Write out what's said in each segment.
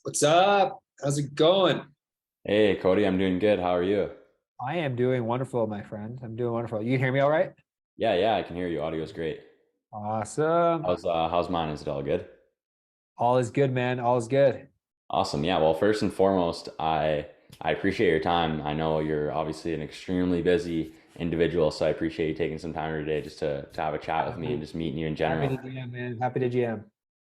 What's up? How's it going? Hey, Cody, I'm doing good. How are you? I am doing wonderful, my friend. I'm doing wonderful. You can hear me all right? Yeah, I can hear you. Audio's great. Awesome. How's mine? Is it all good? All is good, man. All is good. Awesome. Yeah, well, first and foremost, I appreciate your time. I know you're obviously an extremely busy individual, so I appreciate you taking some time today just to have a chat with me and Happy, just meeting you in happy general. to GM, man. Happy to GM.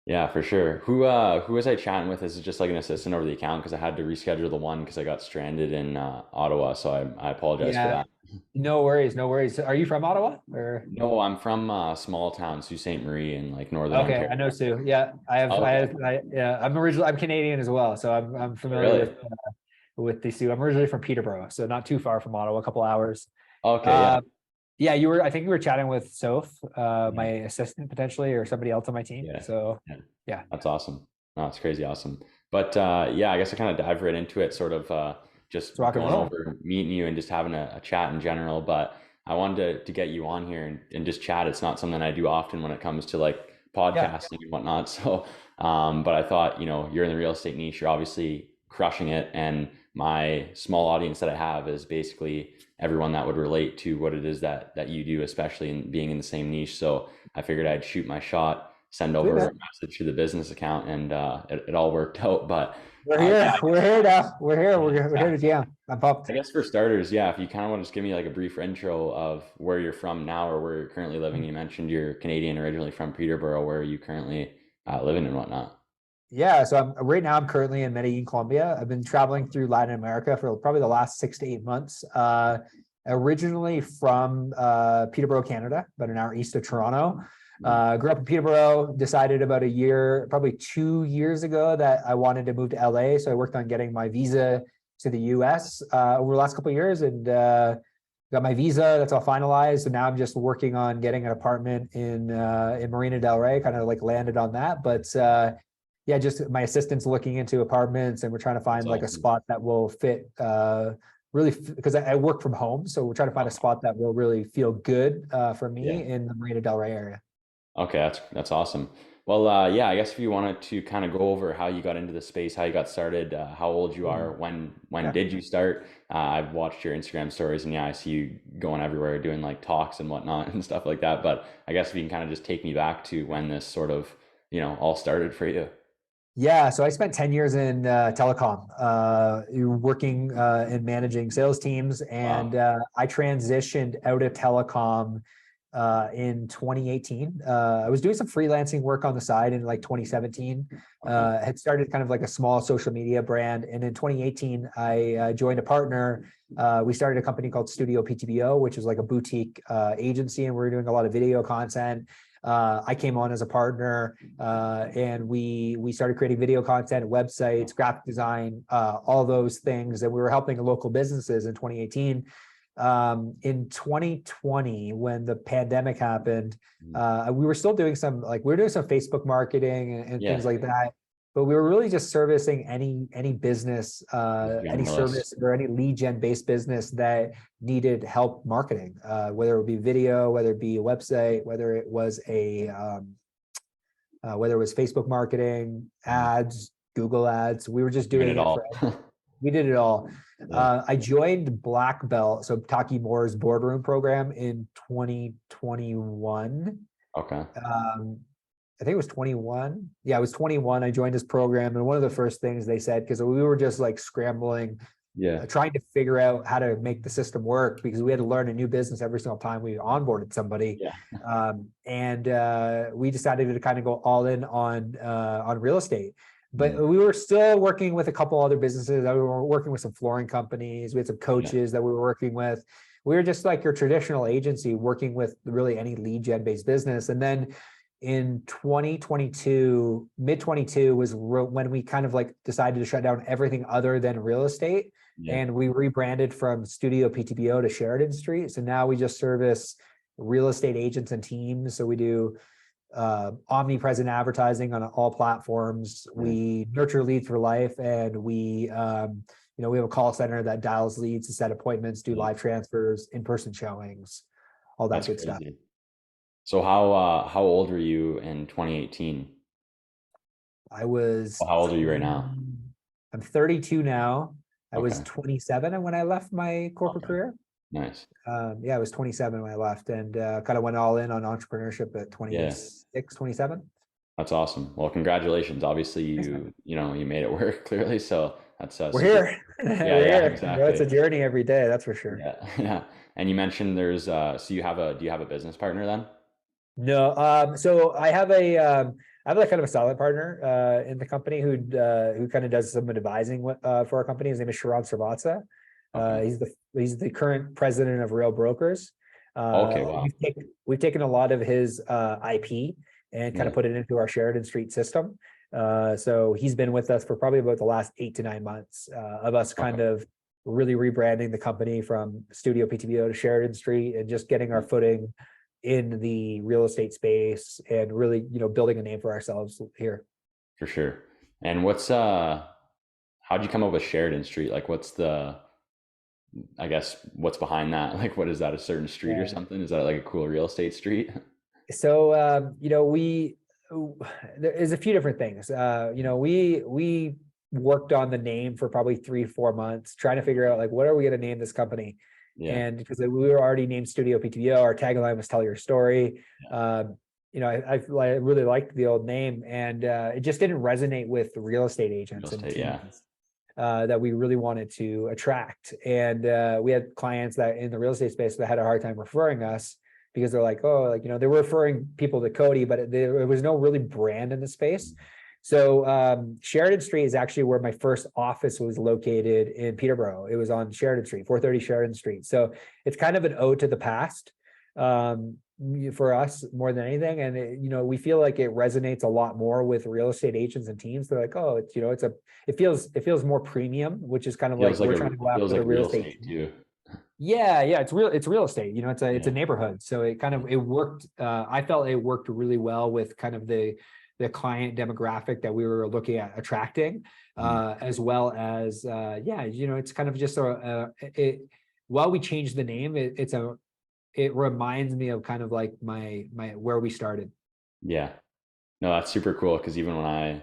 Yeah, for sure. Who was I chatting with? Is it just like an assistant over the account? Because I had to reschedule the one because I got stranded in Ottawa, so I apologize for Yeah, that. no worries, no worries. Are you from Ottawa or? No, I'm from a small town, Sault Ste. Marie in like northern Okay, I Ontario. know Sue. Yeah, Okay. yeah, I'm Canadian as well, so I'm familiar Really? with the Sioux. I'm originally from Peterborough, so not too far from Ottawa, a couple hours. Okay, yeah. Uh, yeah, I think you were chatting with Soph, my Yeah. assistant potentially, or somebody else on my team. Yeah. So Yeah. yeah, That's awesome. No, it's crazy awesome. But yeah, I guess I kind of dive right into it, sort of it's just rock and going roll. over meeting you and just having a chat in general. But I wanted to get you on here and just chat. It's not something I do often when it comes to like Yeah. podcasting and whatnot. So, but I thought, you're in the real estate niche, you're obviously crushing it. And my small audience that I have is basically everyone that would relate to what it is that you do, especially in being in the same niche. So I figured I'd shoot my shot, send Sweet over a man. message to the business account, and it all worked out. But We're yeah, here. We're here now. We're here. We're yeah. here to jam. I'm pumped. I guess for starters, yeah, if you kind of want to just give me like a brief intro of where you're from now or where you're currently living. You mentioned you're Canadian, originally from Peterborough. Where are you currently living and whatnot? Yeah. So right now I'm currently in Medellin, Colombia. I've been traveling through Latin America for probably the last 6 to 8 months. Originally from Peterborough, Canada, about an hour east of Toronto. Grew up in Peterborough, decided about a year, probably 2 years ago, that I wanted to move to LA. So I worked on getting my visa to the US over the last couple of years, and got my visa. That's all finalized. And now I'm just working on getting an apartment in Marina Del Rey, kind of like landed on that. But yeah, just my assistant's looking into apartments, and we're trying to That's find like a awesome. spot that will fit really, because I work from home. So we're trying to find a spot that will really feel good for Yeah. me in the Marina Del Rey area. Okay, that's awesome. Well, yeah, I guess if you wanted to kind of go over how you got into the space, how you got started, how old you are, when Yeah. did you start? I've watched your Instagram stories, and yeah, I see you going everywhere doing like talks and whatnot and stuff like that. But I guess if you can kind of just take me back to when this sort of, all started for you. Yeah, so I spent 10 years in telecom, working and managing sales teams, and Wow. I transitioned out of telecom in 2018. I was doing some freelancing work on the side in like 2017. Okay. Had started kind of like a small social media brand, and in 2018, I joined a partner. We started a company called Studio PTBO, which is like a boutique agency, and we were doing a lot of video content. I came on as a partner, and we started creating video content, websites, graphic design, all those things, and we were helping local businesses in 2018. In 2020, when the pandemic happened, Mm. we were still doing some, like, we were doing some Facebook marketing and things Yeah, like that, but we were really just servicing any business, just any generalist. service or any lead gen based business that needed help marketing, whether it would be video, whether it be a website, whether it was Facebook marketing, Mm. ads, Google ads. We were just Doing doing it it for, all. we did it all. Yeah. I joined Black Belt, so Taki Moore's boardroom program in 2021. Okay. I think it was 21. Yeah, it was 21. I joined this program, and one of the first things they said, because we were just like scrambling, Yeah. trying to figure out how to make the system work, because we had to learn a new business every single time we onboarded somebody. Yeah. And we decided to kind of go all in on real estate. But Mm. we were still working with a couple other businesses. We were working with some flooring companies. We had some Yeah. coaches that we were working with. We were just like your traditional agency working with really any lead gen based business. And then in 2022, mid 22 was when we kind of like decided to shut down everything other than real estate. Yeah. And we rebranded from Studio PTBO to Sheridan Street. So now we just service real estate agents and teams. So we do omnipresent advertising on all platforms. Yeah. We nurture leads for life, and we have a call center that dials leads to set appointments, do Yeah. live transfers, in-person showings, all that That's good stuff. crazy. So how old were you in 2018? I was Well, how old are you right now? I'm 32 now. I was Okay. 27 when I left my corporate Okay. career. Nice. Yeah, I was 27 when I left, and kind of went all in on entrepreneurship at Yeah. 26, 27. That's awesome. Well, congratulations. Obviously Thanks, man. you know, you made it work clearly. So that's We're super. here. Yeah, We're yeah, here. It's a exactly. journey every day, that's for sure. Yeah. Yeah. And you mentioned there's so do you have a business partner then? No, so I have like kind of a solid partner in the company who kind of does some advising for our company. His name is Sheridan Street. Okay. He's the current president of Real Brokers. Okay, wow. We've taken a lot of his IP and kind Yeah. of put it into our Sheridan Street system. So he's been with us for probably about the last 8 to 9 months of us kind Okay. of really rebranding the company from Studio PTBO to Sheridan Street and just getting our footing in the real estate space and really, building a name for ourselves here. For sure. And how'd you come up with Sheridan Street? Like I guess what's behind that? Like what is that, a certain street or Yeah. something? Is that like a cool real estate street? So, there's a few different things. We worked on the name for probably 3-4 months, trying to figure out like, what are we going to name this company? Yeah. And because we were already named Studio PTBO, our tagline was "Tell Your Story." Yeah. I really liked the old name, and it just didn't resonate with the real estate Real agents and estate, yeah. teams that we really wanted to attract. And we had clients that in the real estate space that had a hard time referring us because they're like, oh, like, they were referring people to Cody, but there was no really brand in the space. So Sheridan Street is actually where my first office was located in Peterborough. It was on Sheridan Street, 430 Sheridan Street. So it's kind of an ode to the past for us more than anything. And we feel like it resonates a lot more with real estate agents and teams. They're like, oh, it feels more premium, which is kind of like we're trying to go It feels after the like real real estate estate too. Yeah, it's real estate. It's a Yeah. neighborhood. So it worked. I felt it worked really well with kind of the client demographic that we were looking at attracting, as well as it's kind of just while we changed the name, it reminds me of kind of like my where we started. Yeah. No, that's super cool because even when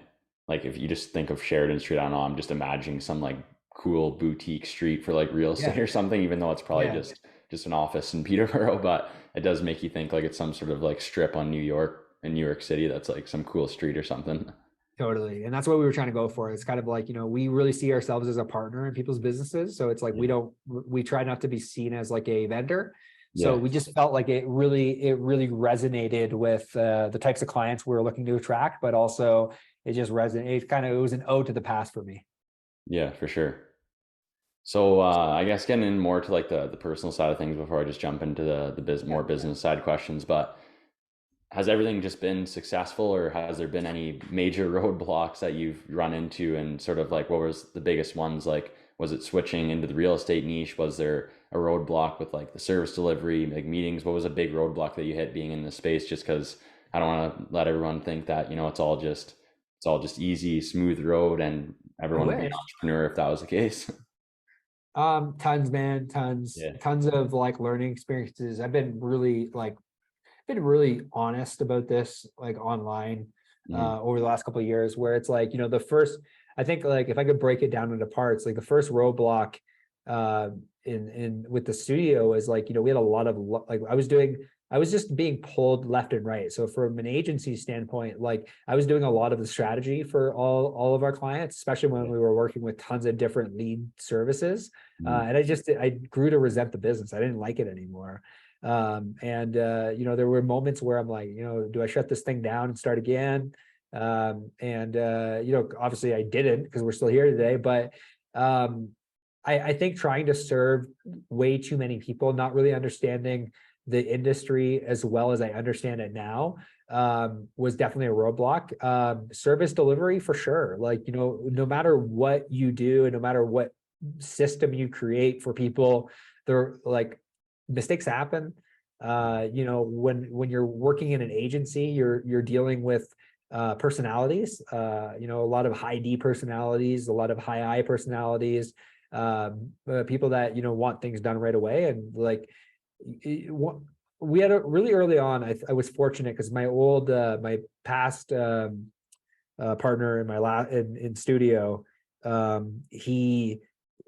if you just think of Sheridan Street, I don't know, I'm just imagining some like cool boutique street for like real estate Yeah, or something, even though it's probably yeah. just an office in Peterborough, but it does make you think like it's some sort of like strip on New York City that's like some cool street or something. Totally. And that's what we were trying to go for. It's kind of like, we really see ourselves as a partner in people's businesses. So it's like, Yeah. we try not to be seen as like a vendor. So Yeah. we just felt like it really resonated with the types of clients we were looking to attract, but also it just resonated. It was an ode to the past for me. Yeah, for sure. So I guess getting in more to like the personal side of things before I just jump into the more business side questions, but has everything just been successful or has there been any major roadblocks that you've run into and sort of like what was the biggest ones? Like, was it switching into the real estate niche? Was there a roadblock with like the service delivery, like meetings? What was a big roadblock that you hit being in this space? Just because I don't want to let everyone think that, it's all just easy, smooth road and everyone would be an entrepreneur if that was the case. Tons, man, Yeah. tons of like learning experiences. I've been really honest about this like online Mhm. over the last couple of years, where it's like, the first, I think like if I could break it down into parts, like the first roadblock in with the studio is like, we had a lot of like I was just being pulled left and right. So from an agency standpoint, like I was doing a lot of the strategy for all of our clients, especially when Yeah. we were working with tons of different lead services. Mhm. And I grew to resent the business. I didn't like it anymore. There were moments where I'm like, do I shut this thing down and start again? Obviously I didn't because we're still here today, but I think trying to serve way too many people, not really understanding the industry as well as I understand it now, was definitely a roadblock. Service delivery for sure. Like, no matter what you do and no matter what system you create for people, they're like, mistakes happen. When you're working in an agency, you're dealing with personalities, a lot of high D personalities, a lot of high I personalities, people that want things done right away. And like we had a really early on, I was fortunate because my past partner in my in studio,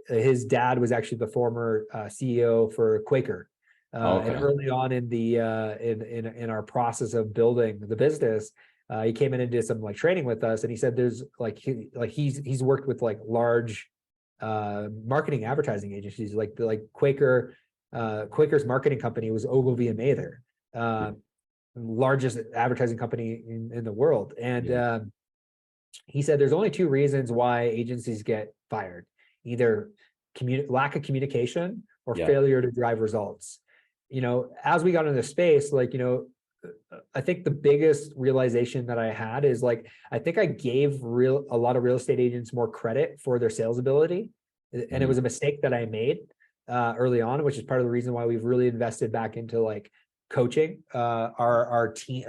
His dad was actually the former CEO for Quaker. And early on in the in our process of building the business, he came in and did some like training with us, and he said there's like he's worked with like large marketing advertising agencies like Quaker. Quaker's marketing company was Ogilvy and Mather, largest advertising company in the world. And he said there's only two reasons why agencies get fired: either lack of communication or failure to drive results. You know, as we got into the space, like, you know, I think the biggest realization that I had is like, I think I gave a lot of real estate agents more credit for their sales ability. And it was a mistake that I made early on, which is part of the reason why we've really invested back into like coaching our team,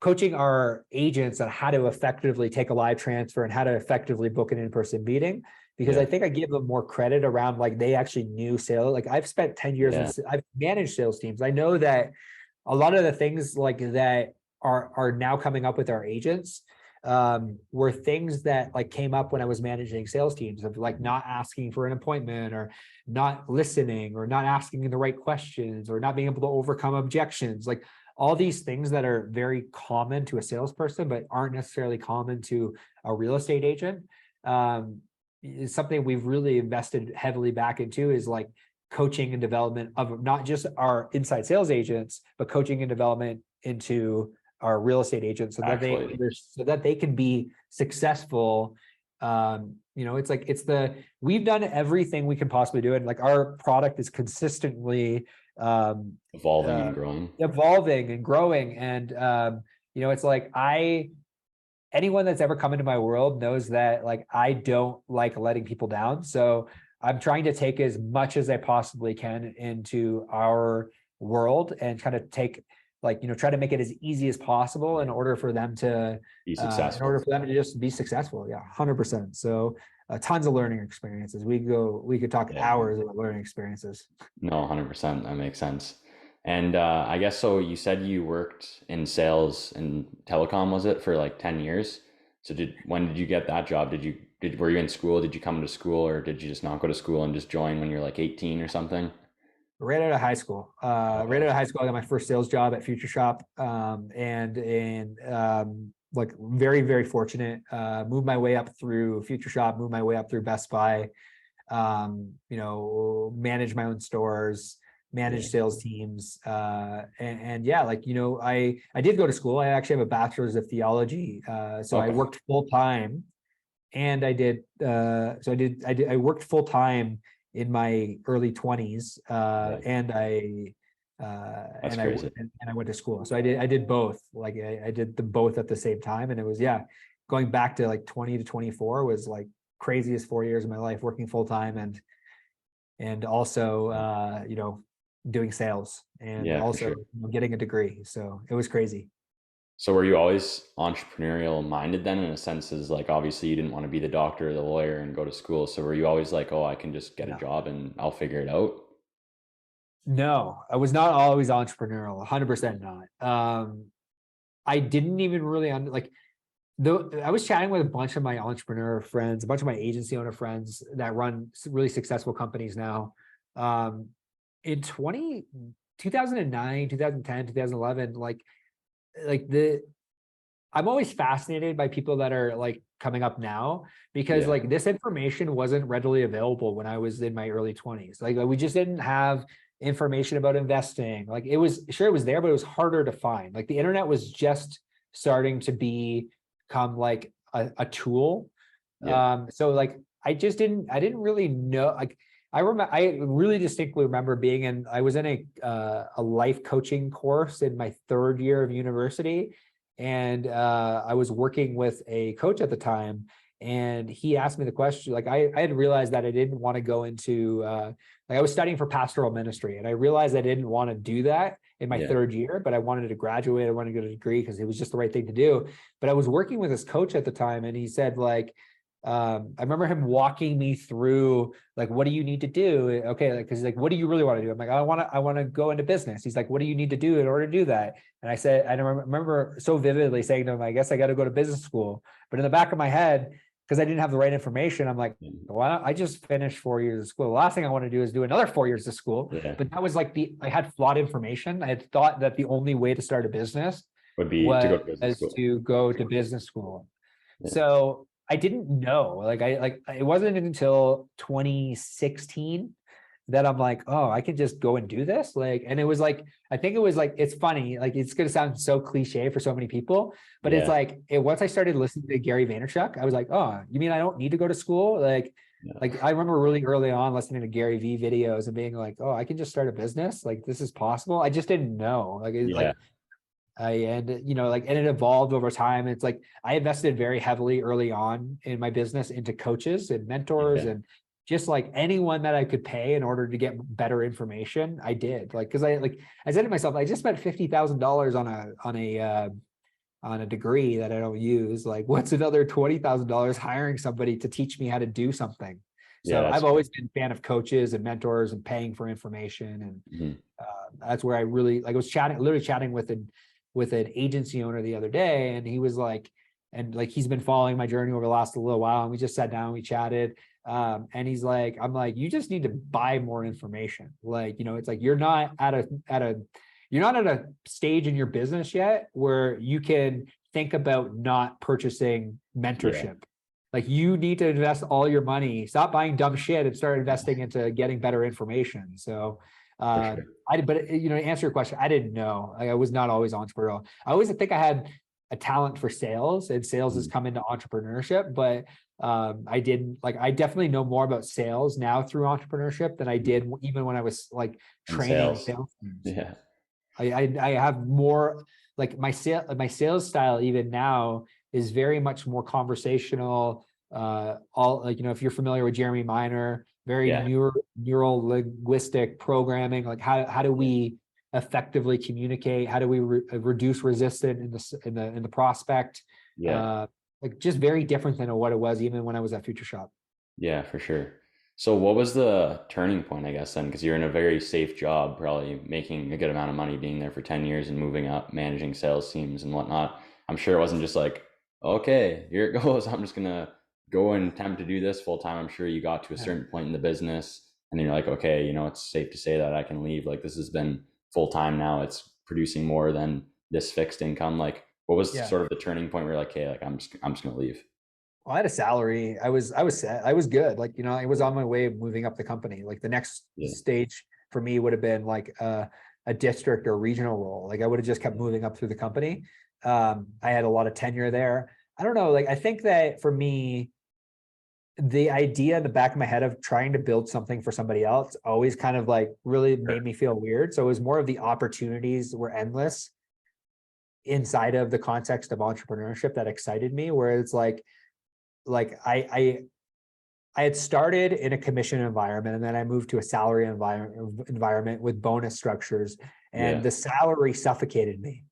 coaching our agents on how to effectively take a live transfer and how to effectively book an in-person meeting. Because I think I give them more credit around like they actually knew sales. Like I've spent 10 years, I've managed sales teams. I know that a lot of the things like that are now coming up with our agents were things that like came up when I was managing sales teams, of like not asking for an appointment, or not listening, or not asking the right questions, or not being able to overcome objections. Like all these things that are very common to a salesperson, but aren't necessarily common to a real estate agent. Is something we've really invested heavily back into, is like coaching and development of not just our inside sales agents, but coaching and development into our real estate agents, so that they can be successful. You know, it's like we've done everything we can possibly do, and like our product is consistently evolving and growing. And you know, it's like anyone that's ever come into my world knows that like I don't like letting people down. So I'm trying to take as much as I possibly can into our world and kind of take like, you know, try to make it as easy as possible in order for them to be successful, in order for them to just be successful. Yeah, 100%. So tons of learning experiences. We could talk hours about learning experiences. No, 100%. That makes sense. And I guess, so you said you worked in sales and telecom, was it, for like 10 years? So when did you get that job? Were you in school? Did you come to school, or did you just not go to school and just join when you're like 18 or something? Right out of high school. Right out of high school, I got my first sales job at Future Shop. And like very, very fortunate. Moved my way up through Future Shop, moved my way up through Best Buy, you know, managed my own stores, manage sales teams, and yeah, like, you know, I did go to school. I actually have a bachelor's of theology, so I worked full time, and I worked full time in my early 20s, and I went to school. So I did both. Like I did them both at the same time, and it was going back to like 20 to 24 was like craziest 4 years of my life, working full time and also you know, doing sales, and also you know, getting a degree. So it was crazy. So were you always entrepreneurial minded then, in a sense, as like, obviously you didn't want to be the doctor or the lawyer and go to school. So were you always like, oh, I can just get a job and I'll figure it out? No, I was not always entrepreneurial. 100% not. I didn't even really I was chatting with a bunch of my entrepreneur friends, a bunch of my agency owner friends that run really successful companies now. In 2009, 2010, 2011, I'm always fascinated by people that are like coming up now, because like this information wasn't readily available when I was in my early 20s. Like we just didn't have information about investing. Like it was there, but it was harder to find. Like the internet was just starting to become like a tool. So like I didn't really know. Like I really distinctly remember I was in a life coaching course in my third year of university, and I was working with a coach at the time, and he asked me the question. Like I had realized that I didn't want to go into like I was studying for pastoral ministry, and I realized I didn't want to do that in my third year, but I wanted to graduate. I wanted to get a degree because it was just the right thing to do. But I was working with this coach at the time, and he said like, I remember him walking me through like, what do you need to do? Okay, like, because like, what do you really want to do? I'm like, I want to go into business. He's like, what do you need to do in order to do that? And I said, I remember so vividly saying to him, I guess I got to go to business school. But in the back of my head, because I didn't have the right information. I'm like, why not? I just finished 4 years of school. The last thing I want to do is do another 4 years of school. Yeah. But that was like I had flawed information. I had thought that the only way to start a business Would be to go to business was school. to go to business school. Yeah. So I didn't know, it wasn't until 2016 that I'm like, oh, I can just go and do this. And it was like, I think it was like, it's funny, like it's going to sound so cliche for so many people, but it's like, once I started listening to Gary Vaynerchuk, I was like, oh, you mean I don't need to go to school? Like I remember really early on listening to Gary V videos and being like, oh, I can just start a business. Like this is possible. I just didn't know. And it evolved over time. It's like I invested very heavily early on in my business into coaches and mentors and just like anyone that I could pay in order to get better information. I did, because I said to myself, I just spent $50,000 on a degree that I don't use. Like, what's another $20,000 hiring somebody to teach me how to do something? So I've always been a fan of coaches and mentors and paying for information, and that's where I really was literally chatting with an agency owner the other day, and he was like, he's been following my journey over the last little while, and we just sat down, we chatted, and he's like, I'm like, you just need to buy more information. It's like you're not at a stage in your business yet where you can think about not purchasing mentorship. Like you need to invest all your money, stop buying dumb shit and start investing into getting better information. So to answer your question, I didn't know. I was not always entrepreneurial. I always think I had a talent for sales, and sales has come into entrepreneurship, but I didn't. I definitely know more about sales now through entrepreneurship than I did even when I was training sales teams. Yeah. I have more my sales style even now is very much more conversational. If you're familiar with Jeremy Minor, very neural linguistic programming. How do we effectively communicate? How do we reduce resistance in the prospect? Just very different than what it was even when I was at Future Shop. Yeah, for sure. So what was the turning point, I guess, then? Because you're in a very safe job, probably making a good amount of money, being there for 10 years and moving up, managing sales teams and whatnot. I'm sure it wasn't just like, okay, here it goes, I'm just going to go and attempt to do this full time. I'm sure you got to a certain point in the business and then you're like, okay, it's safe to say that I can leave. This has been full time now. It's producing more than this fixed income. What was sort of the turning point where you're like, hey, I'm just going to leave? Well, I had a salary. I was set. I was good. I was on my way of moving up the company. The next stage for me would have been a district or regional role. I would have just kept moving up through the company. I had a lot of tenure there. I don't know. I think that for me, the idea in the back of my head of trying to build something for somebody else always kind of really made me feel weird. So it was more of the opportunities were endless inside of the context of entrepreneurship that excited me, where it's I had started in a commission environment, and then I moved to a salary environment with bonus structures, and the salary suffocated me.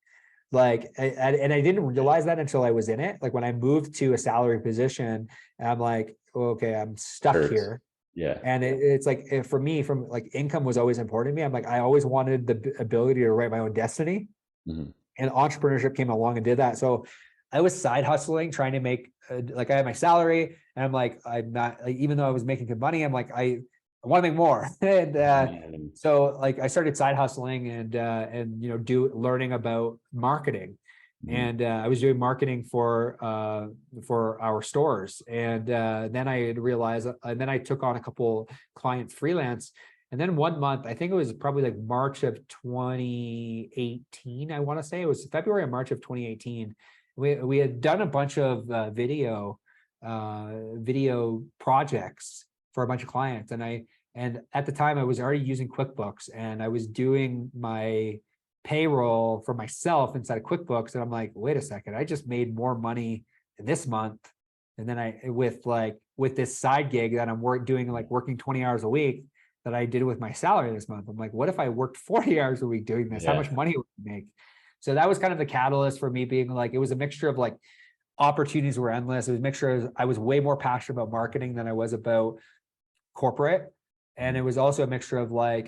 And I didn't realize that until I was in it. When I moved to a salary position, and I'm like, okay, I'm stuck here. Yeah. And it's for me, from income was always important to me. I'm I always wanted the ability to write my own destiny. And entrepreneurship came along and did that. So I was side hustling, trying to make, I had my salary, and I'm not, even though I was making good money, I'm I want to make more. And so I started side hustling and learning about marketing. And I was doing marketing for our stores. And then I had realized, and then I took on a couple clients freelance. And then one month, I think it was probably March of 2018, I want to say. It was February or March of 2018. We had done a bunch of video projects for a bunch of clients. And at the time I was already using QuickBooks, and I was doing my payroll for myself inside of QuickBooks. And I'm wait a second, I just made more money this month. And then with this side gig that I'm working 20 hours a week that I did with my salary this month. I'm what if I worked 40 hours a week doing this? How much money would I make? So that was kind of the catalyst for me being it was a mixture of opportunities were endless. It was a mixture of, I was way more passionate about marketing than I was about corporate. And it was also a mixture of wow,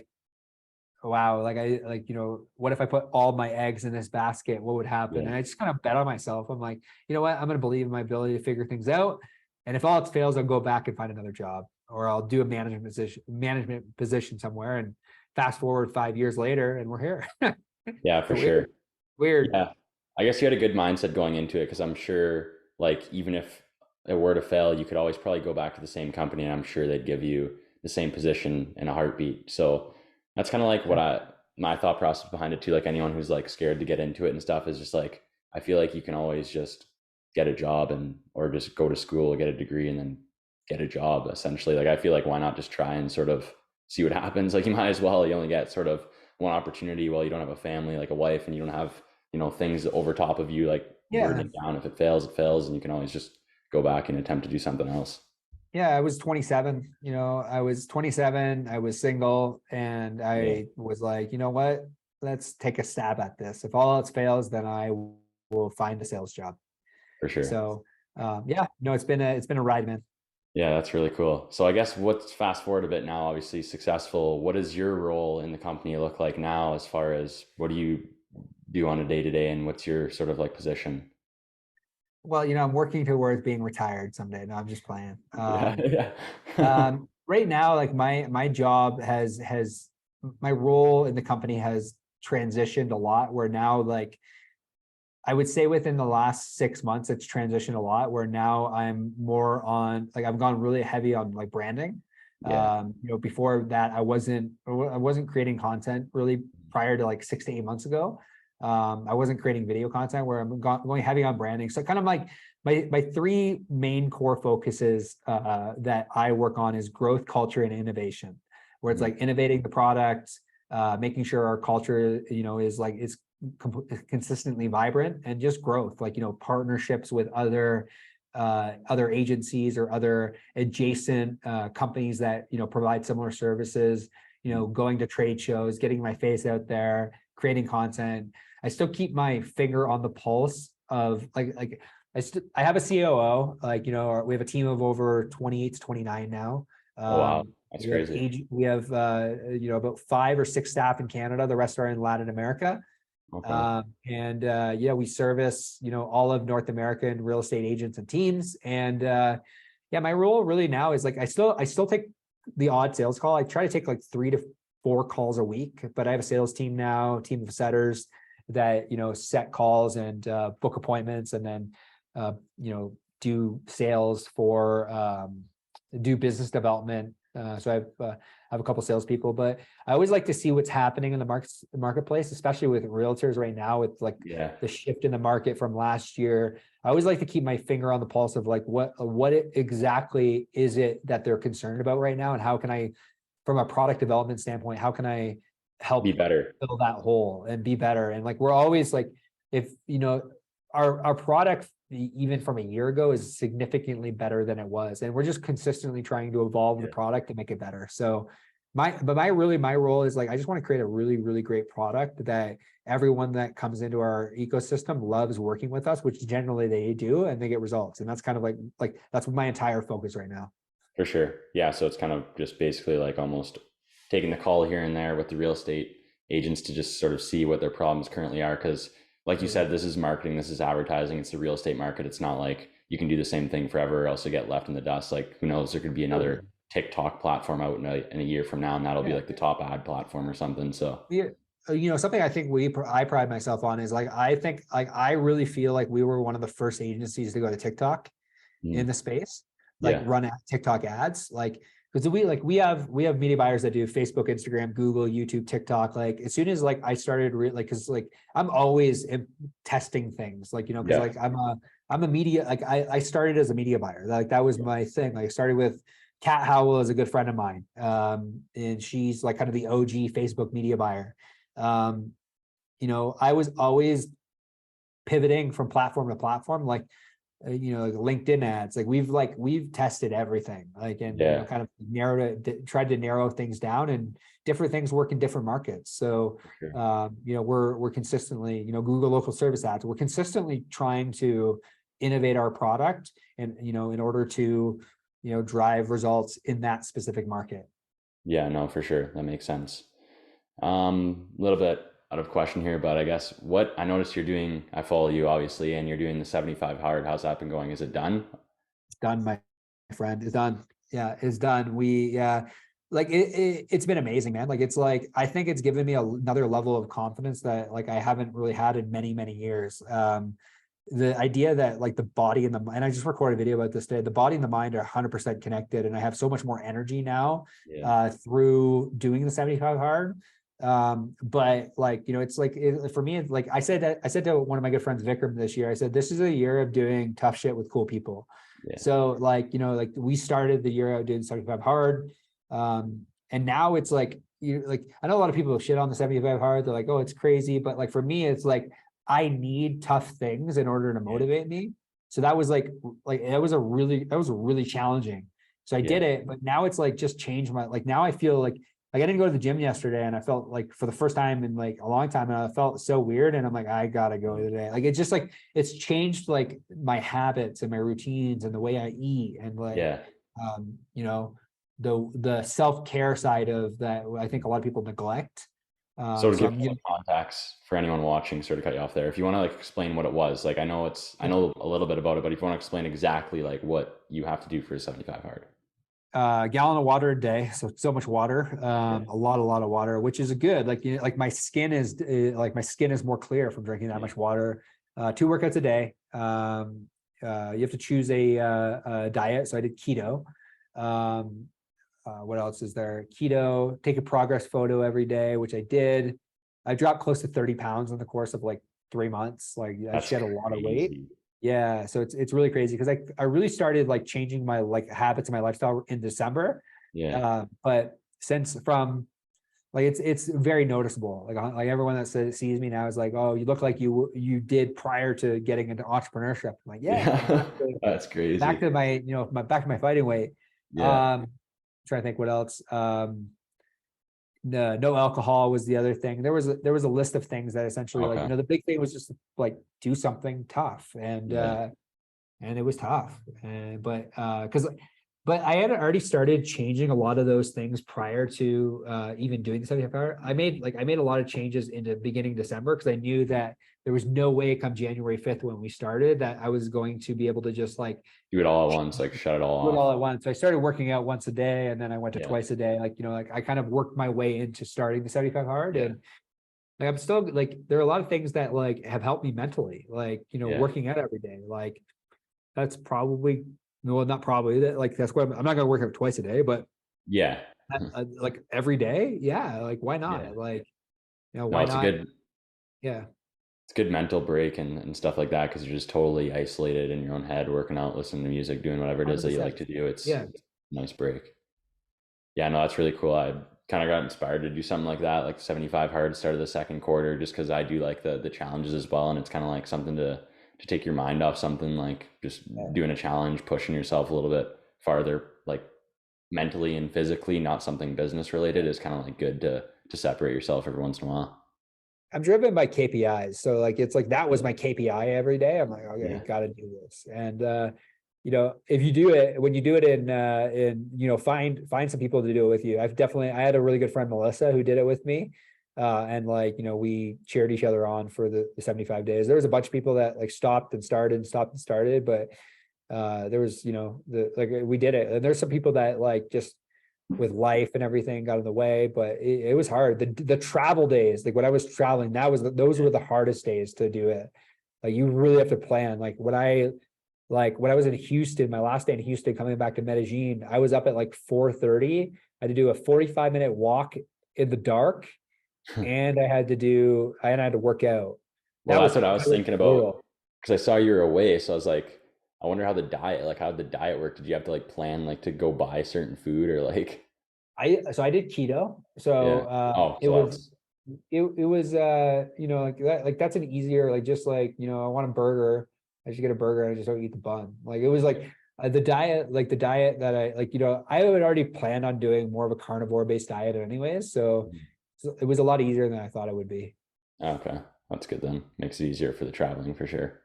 what if I put all my eggs in this basket? What would happen? And I just kind of bet on myself. I'm you know what? I'm going to believe in my ability to figure things out. And if all else fails, I'll go back and find another job, or I'll do a management position somewhere. And fast forward 5 years later, and we're here. Yeah, for sure. Weird. Yeah. I guess you had a good mindset going into it because I'm sure like even if it were to fail, you could always probably go back to the same company and I'm sure they'd give you the same position in a heartbeat. So that's kind of like what my thought process behind it too. Like anyone who's like scared to get into it and stuff is just like, I feel like you can always just get a job and or just go to school, get a degree and then get a job essentially. Like I feel like why not just try and sort of see what happens? Like you might as well, you only get sort of one opportunity while you don't have a family, like a wife, and you don't have, you know, things over top of you, like burden it down. If it fails, it fails, and you can always just go back and attempt to do something else. Yeah, I was 27, I was 27, I was single, and I was like, you know what, let's take a stab at this. If all else fails, then I will find a sales job. For sure. So yeah, no, it's been a ride, man. Yeah, that's really cool. So I guess let's fast forward a bit now, obviously successful. What does your role in the company look like now as far as what do you do on a day-to-day and what's your sort of like position? Well, I'm working towards being retired someday. No, I'm just playing. Yeah. Right now, like my job has my role in the company has transitioned a lot, where now, like, I would say within the last 6 months, it's transitioned a lot, where now I'm more on, like, I've gone really heavy on like branding. Yeah. Before that, I wasn't creating content really prior to like 6 to 8 months ago. I wasn't creating video content, where I'm going heavy on branding. So kind of like my three main core focuses that I work on is growth, culture, and innovation, where it's like innovating the product, making sure our culture, is like, it's consistently vibrant, and just growth, like, partnerships with other agencies or other adjacent companies that, provide similar services, going to trade shows, getting my face out there, creating content. I still keep my finger on the pulse of like I have a COO, like, we have a team of over 28 to 29 now. Oh, wow. That's crazy. We have about 5 or 6 staff in Canada. The rest are in Latin America. Okay. We service, all of North American real estate agents and teams. And my role really now is like, I still take the odd sales call. I try to take like 3 to 4 calls a week, but I have a sales team now, team of setters that, set calls and book appointments, and then, do sales for, do business development. So I have a couple of salespeople, but I always like to see what's happening in the marketplace, especially with realtors right now, with like the shift in the market from last year. I always like to keep my finger on the pulse of like, what exactly is it that they're concerned about right now, and how can I, from a product development standpoint, how can I help be better, fill that hole and be better? And like, we're always like, if our product, even from a year ago, is significantly better than it was, and we're just consistently trying to evolve the product to make it better. So my role is like, I just want to create a really, really great product that everyone that comes into our ecosystem loves working with us, which generally they do, and they get results. And that's kind of like that's my entire focus right now. For sure. Yeah. So it's kind of just basically like almost taking the call here and there with the real estate agents to just sort of see what their problems currently are. Because like you said, this is marketing, this is advertising, it's the real estate market. It's not like you can do the same thing forever or else you get left in the dust. Like, who knows, there could be another TikTok platform out in a year from now, and that'll be like the top ad platform or something. So something I think I pride myself on is like, I really feel like we were one of the first agencies to go to TikTok in the space, like run TikTok ads, like, because we have media buyers that do Facebook, Instagram, Google, YouTube, TikTok. Like, as soon as like I started because like I'm always testing things, like, because like I'm a media, like I started as a media buyer, like that was my thing. Like, I started with Kat Howell, is a good friend of mine, and she's like kind of the OG Facebook media buyer. I was always pivoting from platform to platform, like like LinkedIn ads. Like we've tested everything, like, and kind of tried to narrow things down, and different things work in different markets. So we're consistently, Google local service ads, we're consistently trying to innovate our product, and in order to drive results in that specific market. Yeah, no, for sure, that makes sense. A little bit out of question here, but I guess what I noticed you're doing, I follow you obviously, and you're doing the 75 hard. How's that been going? Is it done? It's done, my friend, is done. Yeah, is done. Like it's been amazing, man. Like it's like I think it's given me another level of confidence that like I haven't really had in many years. The idea that like the body and the mind, and I just recorded a video about this today, the body and the mind are 100% connected, and I have so much more energy now through doing the 75 hard. But like, you know, it's like for me, it's like I said to one of my good friends Vikram this year, I said this is a year of doing tough shit with cool people. So like, you know, like we started the year out doing 75 hard, and now it's like, you like, I know a lot of people shit on the 75 hard, they're like, oh, it's crazy, but like for me it's like I need tough things in order to motivate me. So that was like that was really challenging. So I did it, but now it's like just changed my, like now I feel like I didn't go to the gym yesterday, and I felt like for the first time in like a long time, and I felt so weird, and I'm like, I gotta go today. Like it's just like it's changed like my habits and my routines and the way I eat, and like you know, the self-care side of that I think a lot of people neglect. So to give some context for anyone watching, sort of cut you off there, if you want to like explain what it was, like I know a little bit about it, but if you want to explain exactly like what you have to do for a 75 hard. Gallon of water a day, so much water, a lot of water, which is good. Like, you know, like my skin is more clear from drinking that much water. 2 workouts a day. You have to choose a diet, so I did keto. What else is there? Keto, take a progress photo every day, which I did. I dropped close to 30 pounds in the course of like 3 months. Like I shed a lot of weight. Yeah, so it's really crazy because I really started like changing my like habits and my lifestyle in December. But since from like it's very noticeable. Like everyone that sees me now is like, oh, you look like you did prior to getting into entrepreneurship. I'm like, that's crazy. Back to my, you know, back to my fighting weight. Trying to think what else. No alcohol was the other thing. There was a list of things that essentially like, you know, the big thing was just like do something tough, and it was tough. But I had already started changing a lot of those things prior to even doing the 75 hour. I made a lot of changes in the beginning December because I knew that there was no way come January 5th when we started that I was going to be able to just like do it all at once, like shut it all off. Do it all at once. So I started working out once a day, and then I went to twice a day. Like, you know, like I kind of worked my way into starting the 75 hard, and like I'm still like there are a lot of things that like have helped me mentally, like, you know, working out every day. Like that's probably, well, not probably, that like that's what I'm not gonna work out twice a day, but like every day, like why not? Like, you know, why not? It's a good mental break and stuff like that, because you're just totally isolated in your own head, working out, listening to music, doing whatever it is that you like to do. It's a nice break. Yeah, no, that's really cool. I kind of got inspired to do something like that, like 75 hard, start of the second quarter, just because I do like the challenges as well, and it's kind of like something to take your mind off something, like just doing a challenge, pushing yourself a little bit farther, like mentally and physically, not something business related, is kind of like good to separate yourself every once in a while. I'm driven by KPIs. So like, it's like, that was my KPI every day. I'm like, okay, got to do this. And, you know, if you do it, when you do it in, you know, find some people to do it with you. I had a really good friend, Melissa, who did it with me. And like, you know, we cheered each other on for the 75 days. There was a bunch of people that like stopped and started, but there was, you know, we did it. And there's some people that like just with life and everything got in the way, but it was hard. The travel days, like when I was traveling, those were the hardest days to do it. Like you really have to plan. Like when I was in Houston, my last day in Houston, coming back to Medellin, I was up at like 4:30. I had to do a 45-minute walk in the dark, and I had to work out. Well, that's what I was thinking about, because I saw you were away, so I was like, I wonder how the diet worked. Did you have to like plan like to go buy certain food, or like? So I did keto. So it was you know, like that's an easier, like just like, you know, I want a burger, I should get a burger and I just don't eat the bun. Like it was like the diet that I like, you know, I had already planned on doing more of a carnivore based diet anyways. So it was a lot easier than I thought it would be. Okay, that's good then. Makes it easier for the traveling for sure.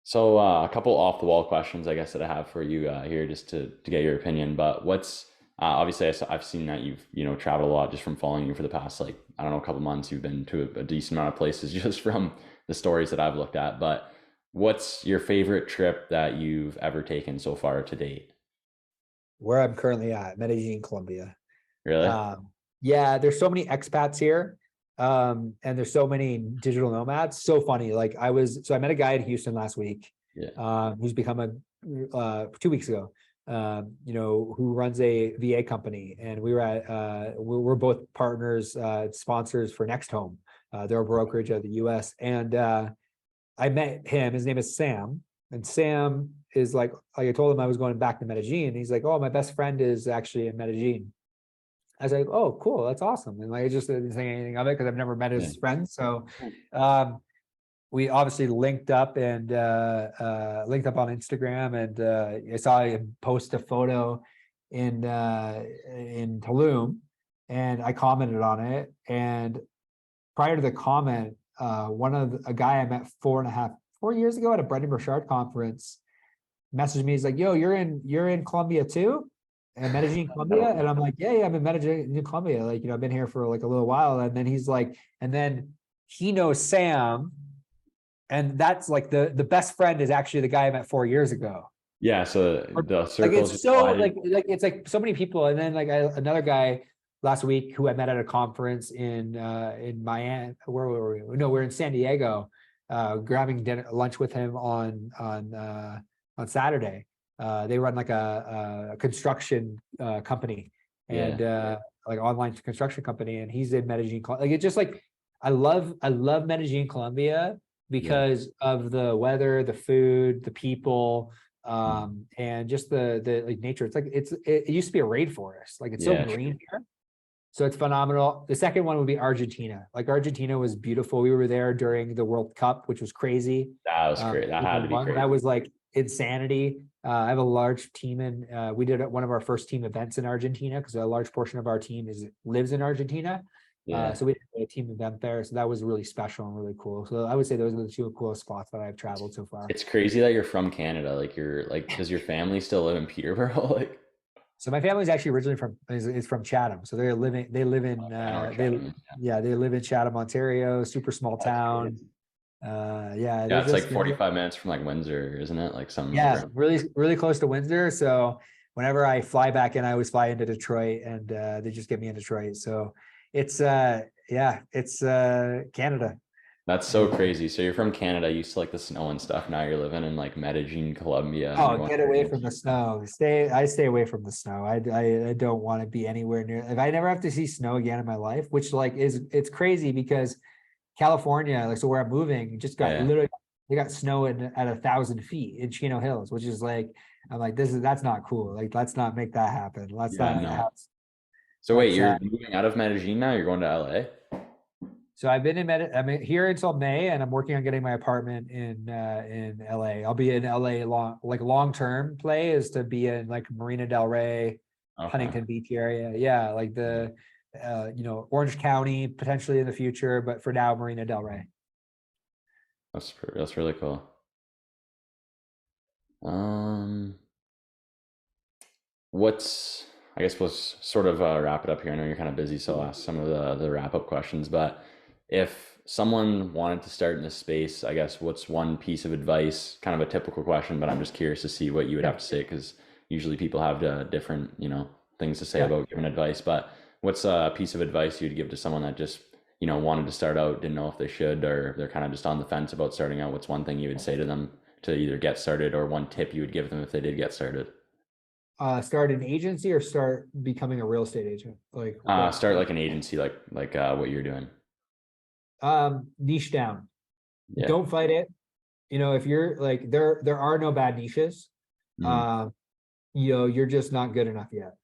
So a couple off the wall questions, I guess, that I have for you here, just to get your opinion. But what's obviously I've seen that you've, you know, traveled a lot just from following you for the past, like, I don't know, a couple months. You've been to a decent amount of places just from the stories that I've looked at. But What's your favorite trip that you've ever taken so far to date? Where I'm currently at, Medellin, Colombia. Really? Yeah, there's so many expats here. And there's so many digital nomads. So funny. Like I met a guy in Houston last week, Yeah. who's become 2 weeks ago, who runs a VA company. And we're both partners, sponsors for Next Home. They're a brokerage out of the US. And I met him, his name is Sam. And Sam is like I told him I was going back to Medellin. And he's like, oh, my best friend is actually in Medellin. I was like, oh, cool, that's awesome. And like, I just didn't think anything of it because I've never met his friends. So we obviously linked up and linked up on Instagram. And I saw him post a photo in Tulum, and I commented on it. And prior to the comment, a guy I met 4 years ago at a Brendan Burchard conference messaged me. He's like, yo, you're in Colombia too? And Medellin, Colombia? And I'm like, yeah, I'm in Medellin, Colombia. Like, I've been here for like a little while. And then he's like, and then he knows Sam. And that's like the best friend is actually the guy I met 4 years ago. Yeah. So the circles. Like it's so like it's like so many people. And then like another guy last week who I met at a conference in Miami. Where were we? No, we're in San Diego, grabbing lunch with him on Saturday. They run like a construction company and like online construction company, and he's in Medellin. Like it's just like I love Medellin, Colombia because of the weather, the food, the people, and just the like nature. It's like it used to be a rainforest. Like it's so green here. So it's phenomenal. The second one would be Argentina. Like Argentina was beautiful. We were there during the World Cup, which was crazy. That was great. That had to be crazy. That was like insanity. I have a large team we did one of our first team events in Argentina because a large portion of our team lives in Argentina. So we did a team event there. So that was really special and really cool. So I would say those are the two coolest spots that I've traveled so far. It's crazy that you're from Canada. Like does your family still live in Peterborough? Like, so my family's actually originally from Chatham. So they live in they live in Chatham, Ontario, super small town. It's like 45 minutes from like Windsor, isn't it? Like really, really close to Windsor. So whenever I fly back in, I always fly into Detroit, and they just get me in Detroit. So it's Canada. That's so crazy. So you're from Canada, used to like the snow and stuff. Now you're living in like Medellin, Colombia. Oh, get away from the snow. I stay away from the snow. I don't want to be anywhere near. If I never have to see snow again in my life, which like it's crazy because California, like so where I'm moving, just got literally they got snow at 1,000 feet in Chino Hills, which is like I'm like that's not cool. Like let's not make that happen. Let's not. So wait, you're moving out of Medellin now? You're going to LA? So I'm here until May, and I'm working on getting my apartment in LA. I'll be in LA long term play is to be in like Marina Del Rey, Huntington Beach area. Yeah, like the Orange County potentially in the future, but for now Marina Del Rey. That's really cool. I guess we'll sort of wrap it up here. I know you're kind of busy, so I'll ask some of the wrap up questions. But if someone wanted to start in this space, I guess what's one piece of advice? Kind of a typical question, but I'm just curious to see what you would have to say because usually people have different things to say about giving advice. But what's a piece of advice you'd give to someone that just wanted to start out, didn't know if they should, or they're kind of just on the fence about starting out? What's one thing you would say to them to either get started, or one tip you would give them if they did get started? Start an agency or start becoming a real estate agent? Like start like an agency, like what you're doing. Niche down. Don't fight it. If you're like there are no bad niches. You're just not good enough yet.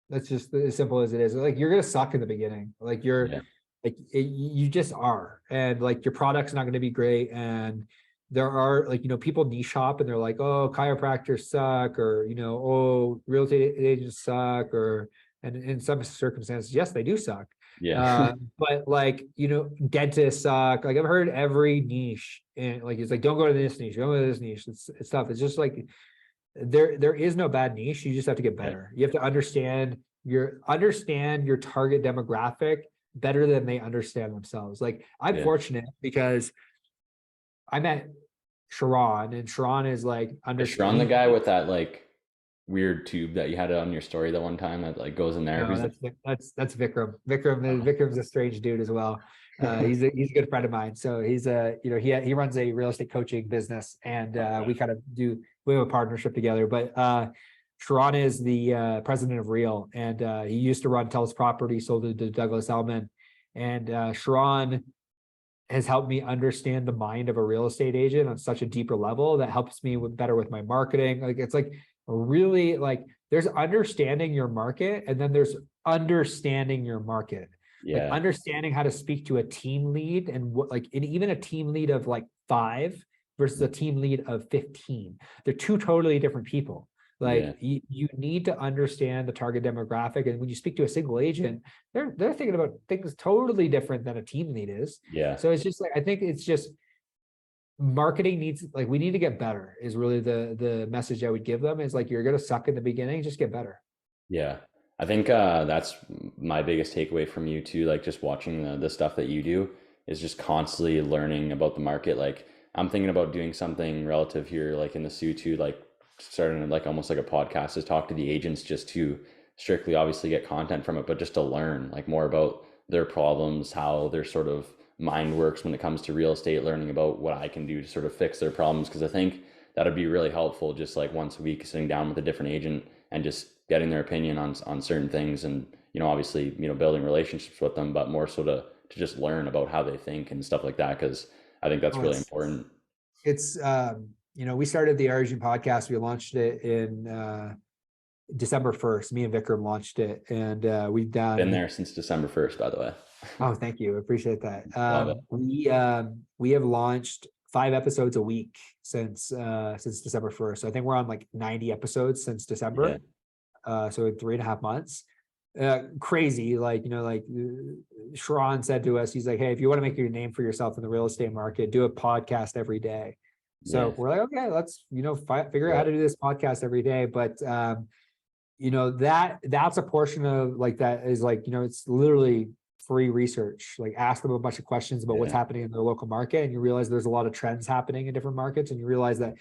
That's just as simple as it is. Like you're gonna suck in the beginning. Like you just are, and like your product's not gonna be great. And there are people niche hop and they're like, oh, chiropractors suck, or oh, real estate agents suck, or and in some circumstances, yes, they do suck. But like dentists suck. Like I've heard every niche, and like it's like don't go to this niche, don't go to this niche. It's tough. It's just like there is no bad niche. You just have to get better. You have to understand your target demographic better than they understand themselves. Like I'm fortunate because I met Sharon, and Sharon is like Is Sharon the guy with that like weird tube that you had on your story the one time that like goes in there? No, that's Vikram. Vikram's a strange dude as well. He's a good friend of mine. So he's he runs a real estate coaching business, and we have a partnership together. But Sharon is the president of Real, and he used to run Telus Property, sold it to Douglas Elliman, and Sharon has helped me understand the mind of a real estate agent on such a deeper level that helps me better with my marketing. Like it's like really like there's understanding your market, and then there's understanding your market. Yeah. Like understanding how to speak to a team lead, and what like even a team lead of like 5 versus a team lead of 15. They're two totally different people. Like you need to understand the target demographic, and when you speak to a single agent, they're thinking about things totally different than a team lead is. Yeah. So it's just like I think it's just marketing needs, like we need to get better is really the message I would give them, is like you're gonna suck in the beginning, just get better. Yeah. I think that's my biggest takeaway from you too, like just watching the stuff that you do is just constantly learning about the market. Like I'm thinking about doing something relative here, like in the Sioux too, like starting like almost like a podcast to talk to the agents, just to strictly obviously get content from it, but just to learn like more about their problems, how their sort of mind works when it comes to real estate, learning about what I can do to sort of fix their problems. Because I think that'd be really helpful, just like once a week sitting down with a different agent and just getting their opinion on certain things, and obviously building relationships with them, but more so to just learn about how they think and stuff like that, because I think that's really important. It's we started the Origin podcast. We launched it in December 1st. Me and Vikram launched it, and we've been there since December 1st, by the way. Oh, thank you. Appreciate that. Love it. We have launched 5 episodes a week since December 1st. So I think we're on like 90 episodes since December. So in 3.5 months. Crazy, like Sharon said to us, he's like, hey, if you want to make your name for yourself in the real estate market, do a podcast every day. So we're like, okay, let's figure out how to do this podcast every day. But that's a portion of like that is like it's literally free research. Like ask them a bunch of questions about what's happening in their local market, and you realize there's a lot of trends happening in different markets, and you realize that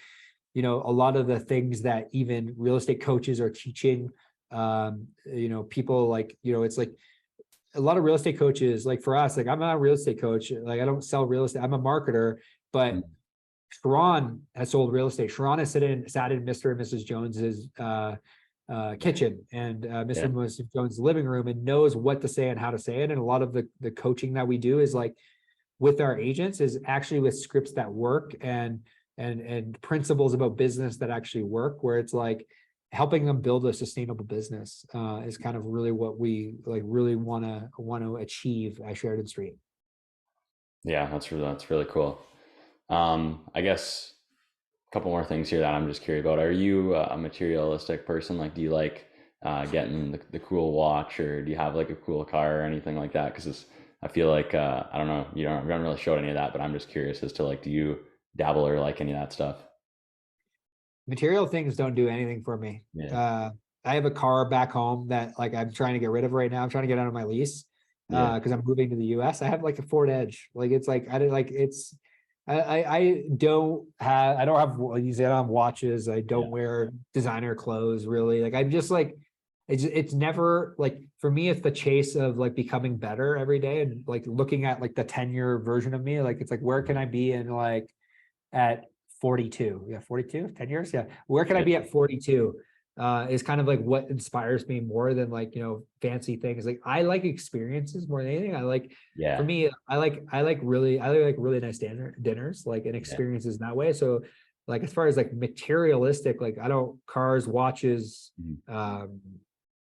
a lot of the things that even real estate coaches are teaching people, like it's like a lot of real estate coaches, like for us, like I'm not a real estate coach, like I don't sell real estate, I'm a marketer, but Sharon has sold real estate. Sharon has sat in Mr. and Mrs. Jones's kitchen and Mr. and Mrs. Jones' living room, and knows what to say and how to say it. And a lot of the coaching that we do is like with our agents is actually with scripts that work and principles about business that actually work, where it's like helping them build a sustainable business is kind of really what we like really want to achieve at Sheridan Street. Yeah, that's really cool. I guess a couple more things here that I'm just curious about. Are you a materialistic person? Like, do you like getting the cool watch, or do you have like a cool car or anything like that? Because I feel like I don't know, you haven't really showed any of that, but I'm just curious as to like, do you dabble or like any of that stuff? Material things don't do anything for me. I have a car back home that like I'm trying to get rid of right now. I'm trying to get out of my lease because I'm moving to the US. I have like a Ford Edge. Like it's like I don't have watches. I don't wear designer clothes really. Like I'm just like it's never like, for me it's the chase of like becoming better every day, and like looking at like the 10-year version of me. Like it's like, where can I be in like at 42? 42, 10 years. Where can I be at 42 is kind of like what inspires me more than like fancy things. Like I like experiences more than anything. I like for me I like really nice dinners like, and experiences that way. So like as far as like materialistic, like I don't cars, watches,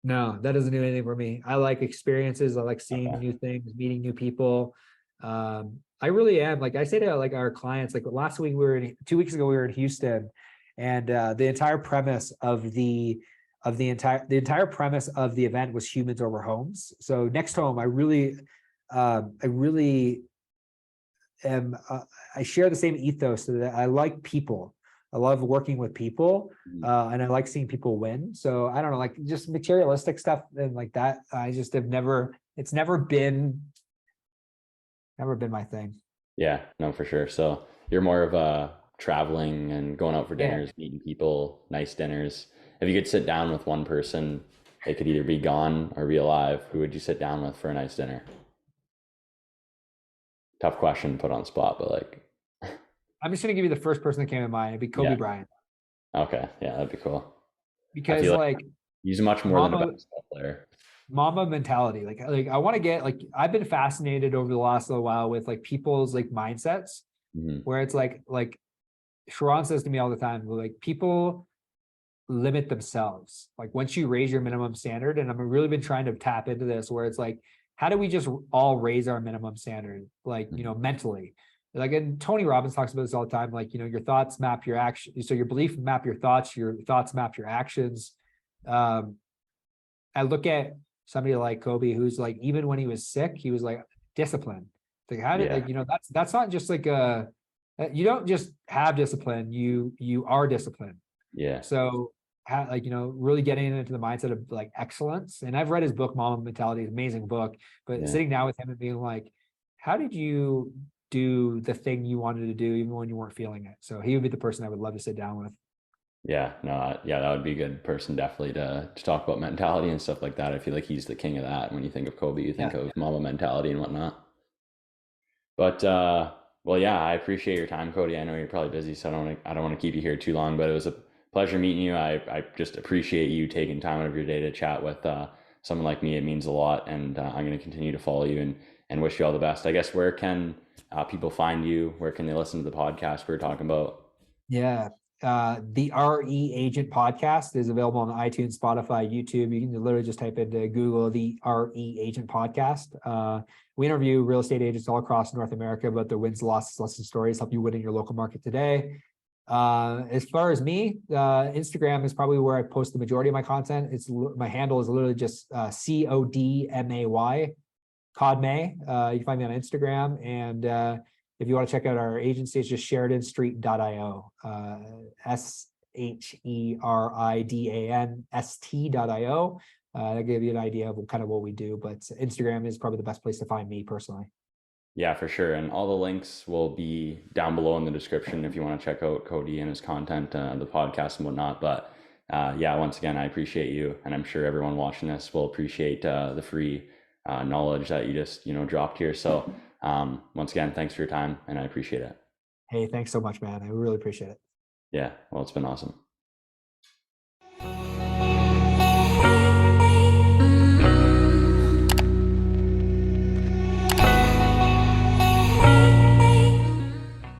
no, that doesn't do anything for me. I like experiences. I like seeing new things, meeting new people. I really am, like I say to like our clients, like 2 weeks ago we were in Houston, and the entire premise of the entire premise of the event was humans over homes. So next home, I really am I share the same ethos, so that I like people. I love working with people, and I like seeing people win. So I don't know, like just materialistic stuff and like that, I just have never been my thing. Yeah, no, for sure. So you're more of a traveling and going out for Yeah. dinners, meeting people, nice dinners. If you could sit down with one person, they could either be gone or be alive, who would you sit down with for a nice dinner? Tough question to put on the spot, but like, I'm just gonna give you the first person that came to mind. It'd be Kobe yeah. Bryant. Okay, yeah, that'd be cool. I Because feel like like he's much more than a Mama basketball player. Mamba mentality. Like I want to get like I've been fascinated over the last little while with like people's like mindsets Mhm. where it's like Sharon says to me all the time, like people limit themselves. Like once you raise your minimum standard, and I've really been trying to tap into this where it's like, how do we just all raise our minimum standard? Like, you know, mentally. Like, and Tony Robbins talks about this all the time, like, you know, your thoughts map your action. So your belief map your thoughts map your actions. I look at somebody like Kobe, who's like, even when he was sick, he was like disciplined. Like, how did Yeah. like, you know, that's not just like you don't just have discipline, you are disciplined. Yeah. So like, you know, really getting into the mindset of like excellence. And I've read his book, Mama Mentality, amazing book, but Yeah. sitting down with him and being like, how did you do the thing you wanted to do even when you weren't feeling it? So he would be the person I would love to sit down with. Yeah, no, yeah, that would be a good person definitely to talk about mentality and stuff like that. I feel like he's the king of that. When you think of Kobe, you think of Mama mentality and whatnot. But well, yeah, I appreciate your time, Cody. I know you're probably busy, so I don't want to keep you here too long. But it was a pleasure meeting you. I just appreciate you taking time out of your day to chat with someone like me. It means a lot, and I'm going to continue to follow you and wish you all the best. I guess where can people find you? Where can they listen to the podcast we're talking about? Yeah. The RE Agent podcast is available on iTunes, Spotify, YouTube. You can literally just type into Google the RE Agent podcast. We interview real estate agents all across North America about their wins, losses, lessons, stories, help you win in your local market today. As far as me, Instagram is probably where I post the majority of my content. My handle is literally just CODMAY, CODMAY. You can find me on Instagram, and if you want to check out our agency, it's just SheridanStreet.io, SheridanST.io. That give you an idea of kind of what we do, but Instagram is probably the best place to find me personally. Yeah, for sure. And all the links will be down below in the description if you want to check out Cody and his content, the podcast and whatnot. But yeah, once again, I appreciate you. And I'm sure everyone watching this will appreciate the free knowledge that you just, dropped here. So once again, thanks for your time and I appreciate it. Hey, thanks so much, man. I really appreciate it. Yeah, well, it's been awesome.